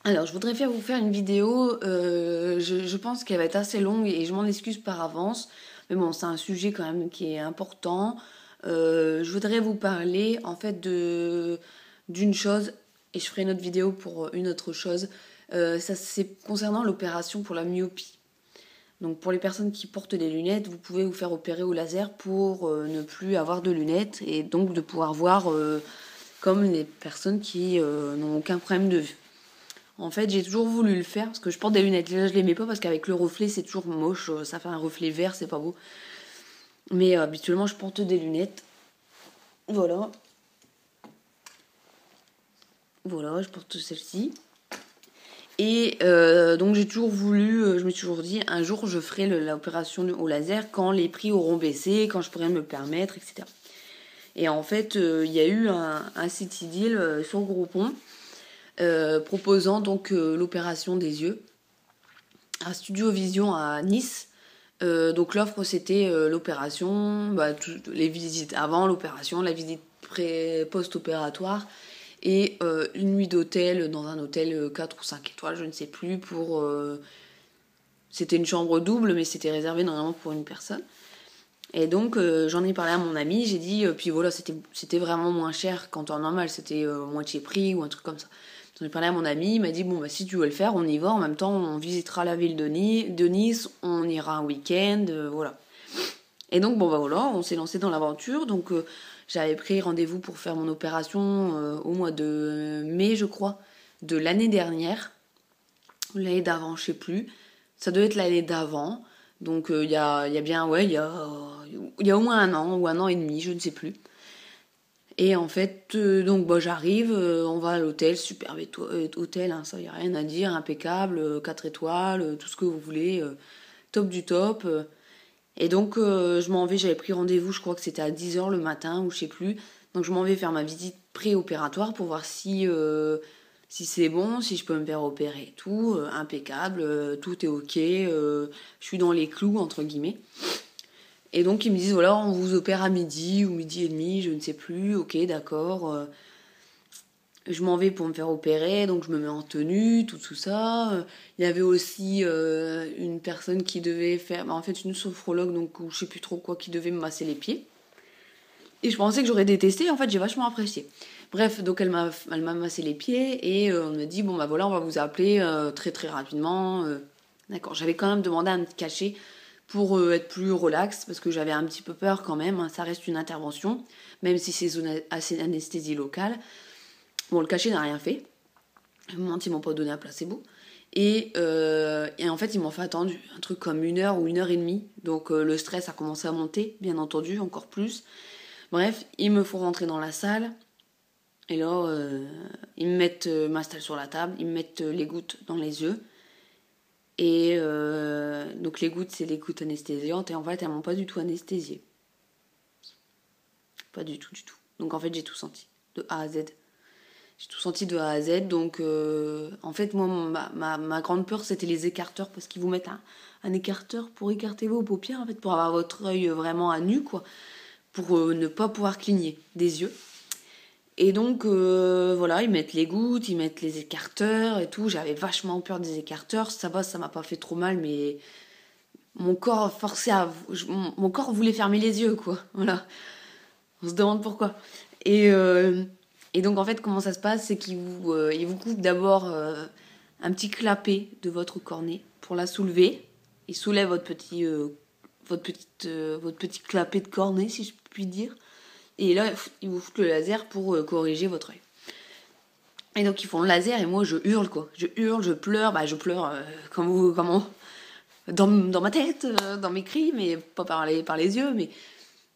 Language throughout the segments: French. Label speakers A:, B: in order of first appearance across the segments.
A: Alors, je voudrais vous faire une vidéo, je pense qu'elle va être assez longue et je m'en excuse par avance. Mais bon, c'est un sujet quand même qui est important. Je voudrais vous parler en fait d'une chose et je ferai une autre vidéo pour une autre chose. Ça, c'est concernant l'opération pour la myopie. Donc pour les personnes qui portent des lunettes, vous pouvez vous faire opérer au laser pour ne plus avoir de lunettes et donc de pouvoir voir comme les personnes qui n'ont aucun problème de vue. En fait, j'ai toujours voulu le faire parce que je porte des lunettes. Là, je les mets pas parce qu'avec le reflet, c'est toujours moche. Ça fait un reflet vert, c'est pas beau. Mais habituellement, je porte des lunettes. Voilà. Voilà, je porte celle-ci. Et donc, j'ai toujours voulu, je me suis toujours dit, un jour, je ferai l'opération au laser quand les prix auront baissé, quand je pourrai me le permettre, etc. Et en fait, il y a eu un city deal sur Groupon proposant donc l'opération des yeux à Studio Vision à Nice. Donc l'offre c'était l'opération, les visites avant l'opération, la visite post-opératoire et une nuit d'hôtel dans un hôtel 4 ou 5 étoiles, je ne sais plus, pour... c'était une chambre double mais c'était réservé normalement pour une personne. Et donc j'en ai parlé à mon ami, j'ai dit, puis voilà, c'était vraiment moins cher qu'en temps normal, c'était moitié prix ou un truc comme ça. J'en ai parlé à mon ami, il m'a dit, bon bah si tu veux le faire, on y va, en même temps on visitera la ville de Nice, on ira un week-end, voilà. Et donc bon bah voilà, on s'est lancé dans l'aventure, donc j'avais pris rendez-vous pour faire mon opération au mois de mai, je crois, de l'année dernière, l'année d'avant, je sais plus, ça devait être l'année d'avant, donc il y a bien, ouais, il y a au moins un an ou un an et demi, je ne sais plus. Et en fait, donc bah, j'arrive, on va à l'hôtel, superbe hôtel, hein, ça y a rien à dire, impeccable, 4 étoiles, tout ce que vous voulez, top du top. Et donc je m'en vais, j'avais pris rendez-vous, je crois que c'était à 10h le matin ou je sais plus. Donc je m'en vais faire ma visite préopératoire pour voir si c'est bon, si je peux me faire opérer et tout, impeccable, tout est ok, je suis dans les clous entre guillemets. Et donc ils me disent voilà, on vous opère à midi ou midi et demi, je ne sais plus, ok d'accord. Je m'en vais pour me faire opérer, donc je me mets en tenue, tout ça. Il y avait aussi une personne qui devait faire, en fait une sophrologue, donc ou je sais plus trop quoi, qui devait me masser les pieds. Et je pensais que j'aurais détesté, en fait j'ai vachement apprécié. Bref, donc elle m'a massé les pieds et on me dit bon bah voilà, on va vous appeler très très rapidement. D'accord, j'avais quand même demandé un petit cachet pour être plus relax parce que j'avais un petit peu peur quand même. Hein, ça reste une intervention, même si c'est assez anesthésie locale. Bon, le cachet n'a rien fait. Ils m'ont pas donné un placebo. Et en fait, ils m'ont fait attendre un truc comme 1 heure ou 1 heure et demie. Donc le stress a commencé à monter, bien entendu, encore plus. Bref, il me faut rentrer dans la salle. Et là, ils me mettent, m'installent sur la table, ils me mettent les gouttes dans les yeux. Et donc les gouttes, c'est les gouttes anesthésiantes. Et en fait, elles m'ont pas du tout anesthésiée. Pas du tout, du tout. Donc en fait, j'ai tout senti, de A à Z. J'ai tout senti de A à Z. Donc en fait, moi, ma grande peur, c'était les écarteurs. Parce qu'ils vous mettent un écarteur pour écarter vos paupières, en fait, pour avoir votre œil vraiment à nu, quoi. Pour ne pas pouvoir cligner des yeux. Et donc, voilà, ils mettent les gouttes, ils mettent les écarteurs et tout. J'avais vachement peur des écarteurs. Ça va, ça m'a pas fait trop mal, mais mon corps mon corps voulait fermer les yeux, quoi. Voilà. On se demande pourquoi. Et, euh, et donc, en fait, comment ça se passe, c'est ils vous coupent d'abord un petit clapet de votre cornée pour la soulever. Ils soulèvent votre petit clapet de cornée, si je puis dire. Et là, ils vous foutent le laser pour corriger votre œil. Et donc ils font le laser et moi je hurle quoi. Je hurle, je pleure, je pleure dans ma tête, dans mes cris, mais pas par les yeux, mais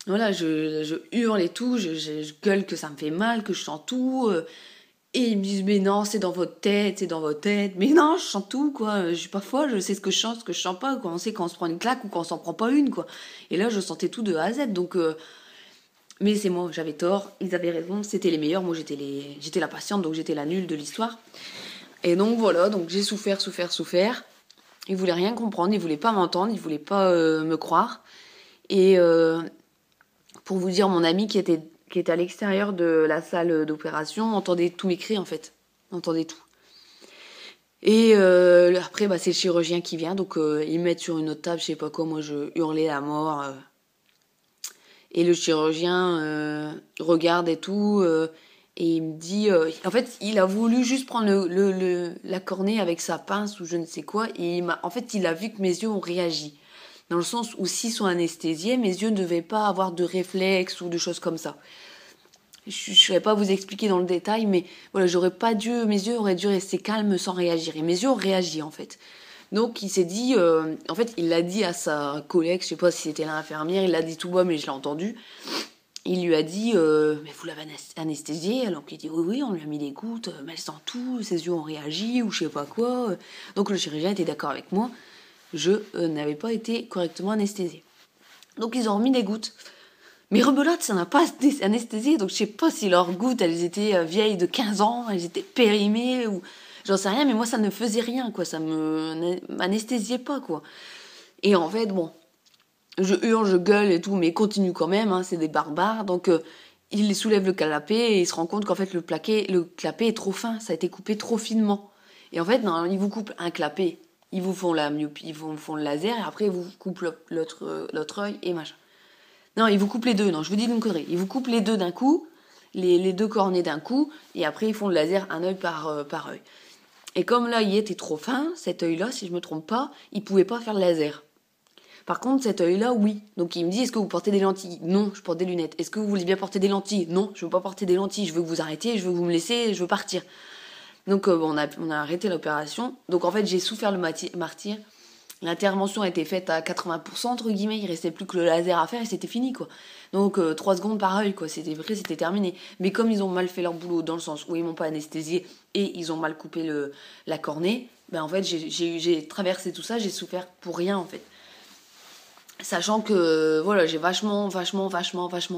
A: voilà, je hurle et tout, je gueule que ça me fait mal, que je sens tout. Et ils me disent mais non, c'est dans votre tête, c'est dans votre tête. Mais non, je sens tout quoi, je suis pas folle, je sais ce que je sens, ce que je sens pas, quoi. On sait quand on se prend une claque ou quand on s'en prend pas une quoi. Et là je sentais tout de A à Z, donc mais c'est moi, j'avais tort, ils avaient raison, c'était les meilleurs, moi j'étais la patiente, donc j'étais la nulle de l'histoire. Et donc voilà, donc j'ai souffert. Ils voulaient rien comprendre, ils voulaient pas m'entendre, ils voulaient pas me croire. Et pour vous dire, mon ami qui était à l'extérieur de la salle d'opération entendait tous mes cris en fait, entendait tout. Et après, c'est le chirurgien qui vient, donc ils me mettent sur une autre table, je sais pas quoi, moi je hurlais la mort. Et le chirurgien regarde et tout, et il me dit... en fait, il a voulu juste prendre la cornée avec sa pince ou je ne sais quoi, et en fait, il a vu que mes yeux ont réagi. Dans le sens où s'ils sont anesthésiés, mes yeux ne devaient pas avoir de réflexes ou de choses comme ça. Je ne saurais pas vous expliquer dans le détail, mais voilà, mes yeux auraient dû rester calmes sans réagir. Et mes yeux ont réagi en fait. Donc il s'est dit, en fait il l'a dit à sa collègue, je sais pas si c'était l'infirmière, il l'a dit tout bas mais je l'ai entendu. Il lui a dit, mais vous l'avez anesthésiée? Alors qu'il dit, oui, oui, on lui a mis des gouttes, mais elle sent tout, ses yeux ont réagi ou je sais pas quoi. Donc le chirurgien était d'accord avec moi, je n'avais pas été correctement anesthésiée. Donc ils ont remis des gouttes. Mais rebelote, ça n'a pas anesthésié, donc je sais pas si leurs gouttes, elles étaient vieilles de 15 ans, elles étaient périmées, ou j'en sais rien, mais moi ça ne faisait rien, quoi, ça m'anesthésiait pas, quoi. Et en fait, bon, je hurle, je gueule et tout, mais continue quand même, hein, c'est des barbares, donc il soulève le canapé et il se rend compte qu'en fait le clapet est trop fin, ça a été coupé trop finement. Et en fait, non, ils vous coupent un clapet, ils vous font ils vous font le laser, et après ils vous coupent l'autre œil et machin. Non, ils vous coupent les deux. Non, je vous dis une connerie. Ils vous coupent les deux d'un coup, les deux cornets d'un coup, et après ils font le laser un œil par œil. Et comme là, il était trop fin, cet œil-là, si je me trompe pas, il pouvait pas faire le laser. Par contre, cet œil-là, oui. Donc il me dit, est-ce que vous portez des lentilles? Non, je porte des lunettes. Est-ce que vous voulez bien porter des lentilles? Non, je veux pas porter des lentilles. Je veux que vous arrêtiez, je veux que vous me laissiez, je veux partir. Donc on a arrêté l'opération. Donc en fait, j'ai souffert le martyre. L'intervention a été faite à 80%, entre guillemets, il restait plus que le laser à faire et c'était fini, quoi. Donc 3 secondes par œil, quoi, c'était terminé. Mais comme ils ont mal fait leur boulot, dans le sens où ils m'ont pas anesthésié et ils ont mal coupé la cornée, en fait j'ai traversé tout ça, j'ai souffert pour rien, en fait. Sachant que, voilà, j'ai vachement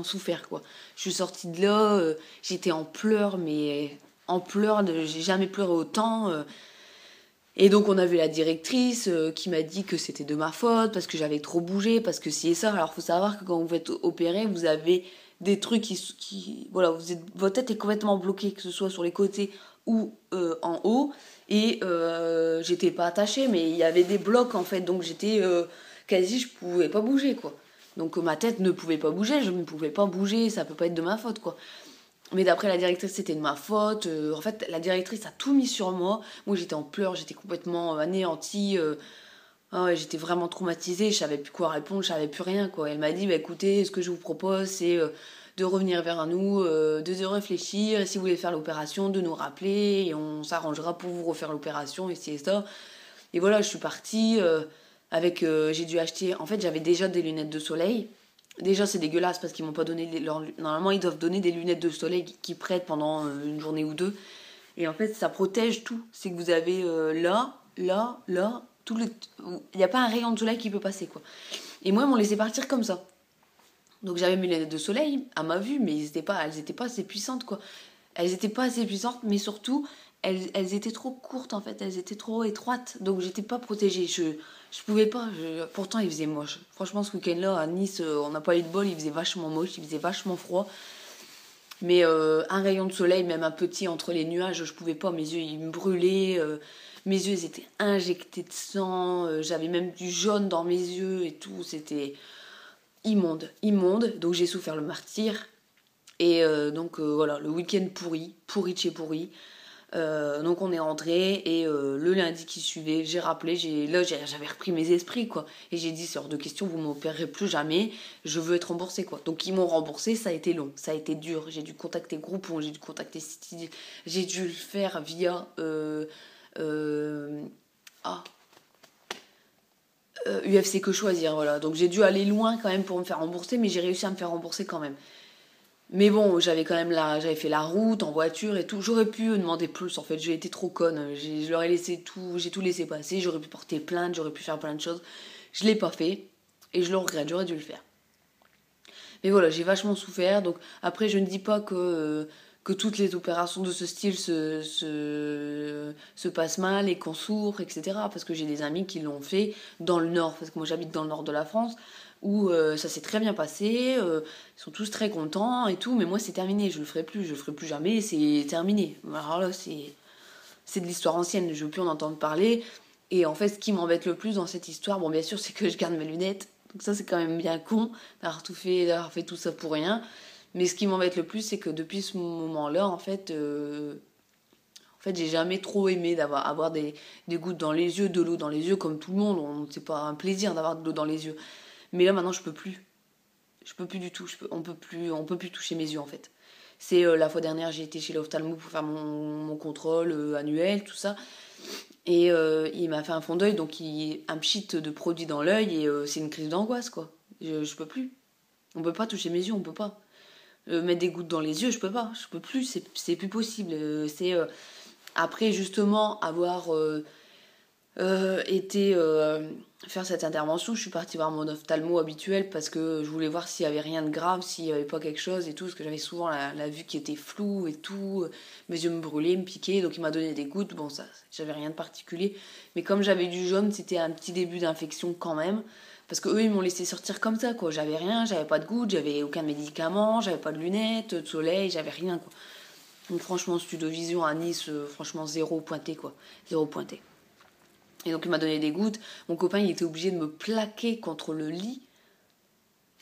A: souffert, quoi. Je suis sortie de là, j'étais en pleurs, mais en pleurs, j'ai jamais pleuré autant. Et donc on a vu la directrice qui m'a dit que c'était de ma faute parce que j'avais trop bougé, parce que si et ça. Alors faut savoir que quand vous êtes opéré, vous avez des trucs voilà, votre tête est complètement bloquée, que ce soit sur les côtés ou en haut. Et j'étais pas attachée, mais il y avait des blocs en fait, donc j'étais je pouvais pas bouger, quoi. Donc ma tête ne pouvait pas bouger, je ne pouvais pas bouger, ça peut pas être de ma faute, quoi. Mais d'après la directrice, c'était de ma faute. En fait, la directrice a tout mis sur moi. Moi, j'étais en pleurs, j'étais complètement anéantie. Ah ouais, j'étais vraiment traumatisée. Je savais plus quoi répondre, je savais plus rien, quoi. Elle m'a dit, écoutez, ce que je vous propose, c'est de revenir vers nous, de réfléchir. Et si vous voulez faire l'opération, de nous rappeler. Et on s'arrangera pour vous refaire l'opération, et c'est ça. Et voilà, je suis partie j'ai dû acheter... En fait, j'avais déjà des lunettes de soleil. Déjà, c'est dégueulasse parce qu'ils m'ont pas donné... Normalement, ils doivent donner des lunettes de soleil qui prêtent pendant une journée ou deux. Et en fait, ça protège tout. C'est que vous avez là, tout le... Il n'y a pas un rayon de soleil qui peut passer, quoi. Et moi, ils m'ont laissé partir comme ça. Donc j'avais mes lunettes de soleil, à ma vue, mais elles étaient pas assez puissantes, quoi. Elles étaient pas assez puissantes, mais surtout, elles étaient trop courtes, en fait. Elles étaient trop étroites. Donc j'étais pas protégée. Je pouvais pas. Pourtant, il faisait moche. Franchement, ce week-end-là, à Nice, on n'a pas eu de bol. Il faisait vachement moche, il faisait vachement froid. Mais un rayon de soleil, même un petit entre les nuages, je pouvais pas. Mes yeux, ils me brûlaient. Mes yeux, ils étaient injectés de sang. J'avais même du jaune dans mes yeux et tout. C'était immonde. Donc j'ai souffert le martyre. Et donc voilà, le week-end pourri de chez pourri. Donc on est rentré et le lundi qui suivait, j'ai rappelé, j'avais repris mes esprits, quoi. Et j'ai dit, c'est hors de question, vous m'opérerez plus jamais, je veux être remboursée, quoi. Donc ils m'ont remboursé, ça a été long, ça a été dur. J'ai dû contacter Groupon, j'ai dû contacter City, j'ai dû le faire via UFC Que Choisir, voilà. Donc j'ai dû aller loin quand même pour me faire rembourser, mais j'ai réussi à me faire rembourser quand même. Mais bon, j'avais fait la route en voiture et tout. J'aurais pu demander plus, en fait. J'ai été trop conne. Je leur ai laissé tout, j'ai tout laissé passer. J'aurais pu porter plainte, j'aurais pu faire plein de choses. Je l'ai pas fait et je le regrette. J'aurais dû le faire. Mais voilà, j'ai vachement souffert. Donc après, je ne dis pas que toutes les opérations de ce style se passent mal et qu'on souffre, etc. Parce que j'ai des amis qui l'ont fait dans le nord, parce que moi j'habite dans le nord de la France, où ça s'est très bien passé, ils sont tous très contents et tout, mais moi c'est terminé, je le ferai plus jamais, c'est terminé. Alors là, c'est de l'histoire ancienne, je veux plus en entendre parler. Et en fait, ce qui m'embête le plus dans cette histoire, bon, bien sûr, c'est que je garde mes lunettes. Donc ça, c'est quand même bien con d'avoir fait tout ça pour rien. Mais ce qui m'embête le plus, c'est que depuis ce moment-là, en fait, j'ai jamais trop aimé avoir des gouttes dans les yeux, de l'eau dans les yeux, comme tout le monde. C'est pas un plaisir d'avoir de l'eau dans les yeux. Mais là, maintenant, je peux plus. Je peux plus du tout. On peut plus toucher mes yeux, en fait. C'est la fois dernière, j'ai été chez l'ophtalmo pour faire mon contrôle annuel, tout ça. Et il m'a fait un fond d'œil, donc un pchit de produit dans l'œil, et c'est une crise d'angoisse, quoi. Je peux plus. On peut pas toucher mes yeux, on peut pas. Mettre des gouttes dans les yeux, je peux pas. Je peux plus, c'est plus possible. Après, justement, avoir été faire cette intervention, je suis partie voir mon ophtalmo habituel parce que je voulais voir s'il y avait rien de grave, s'il y avait pas quelque chose et tout, parce que j'avais souvent la vue qui était floue et tout, mes yeux me brûlaient, me piquaient, donc il m'a donné des gouttes. Bon, ça, j'avais rien de particulier, mais comme j'avais du jaune, c'était un petit début d'infection quand même, parce que eux ils m'ont laissé sortir comme ça, quoi. J'avais rien, j'avais pas de gouttes, j'avais aucun médicament, j'avais pas de lunettes, de soleil, j'avais rien, quoi. Donc franchement, Studovision à Nice, franchement zéro pointé, quoi, zéro pointé. Et donc il m'a donné des gouttes. Mon copain il était obligé de me plaquer contre le lit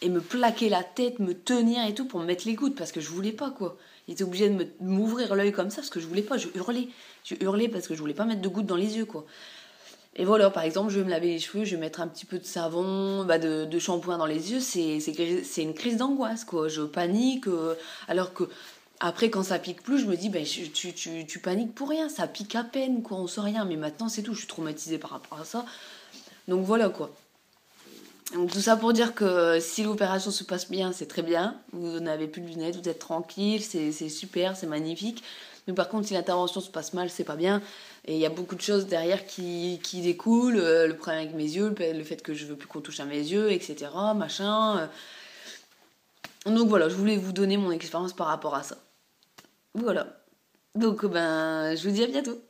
A: et me plaquer la tête, me tenir et tout pour me mettre les gouttes parce que je voulais pas, quoi. Il était obligé de m'ouvrir l'œil comme ça parce que je voulais pas. Je hurlais parce que je voulais pas mettre de gouttes dans les yeux, quoi. Et voilà, par exemple, je vais me laver les cheveux, je vais mettre un petit peu de savon, de shampoing dans les yeux, c'est une crise d'angoisse, quoi. Je panique, alors que après, quand ça pique plus, je me dis, ben, tu paniques pour rien, ça pique à peine, quoi, on sait rien. Mais maintenant, c'est tout, je suis traumatisée par rapport à ça. Donc voilà, quoi. Donc tout ça pour dire que si l'opération se passe bien, c'est très bien. Vous n'avez plus de lunettes, vous êtes tranquille, c'est super, c'est magnifique. Mais par contre, si l'intervention se passe mal, c'est pas bien. Et il y a beaucoup de choses derrière qui découlent. Le problème avec mes yeux, le fait que je veux plus qu'on touche à mes yeux, etc. Machin. Donc voilà, je voulais vous donner mon expérience par rapport à ça. Voilà. Donc ben, je vous dis à bientôt.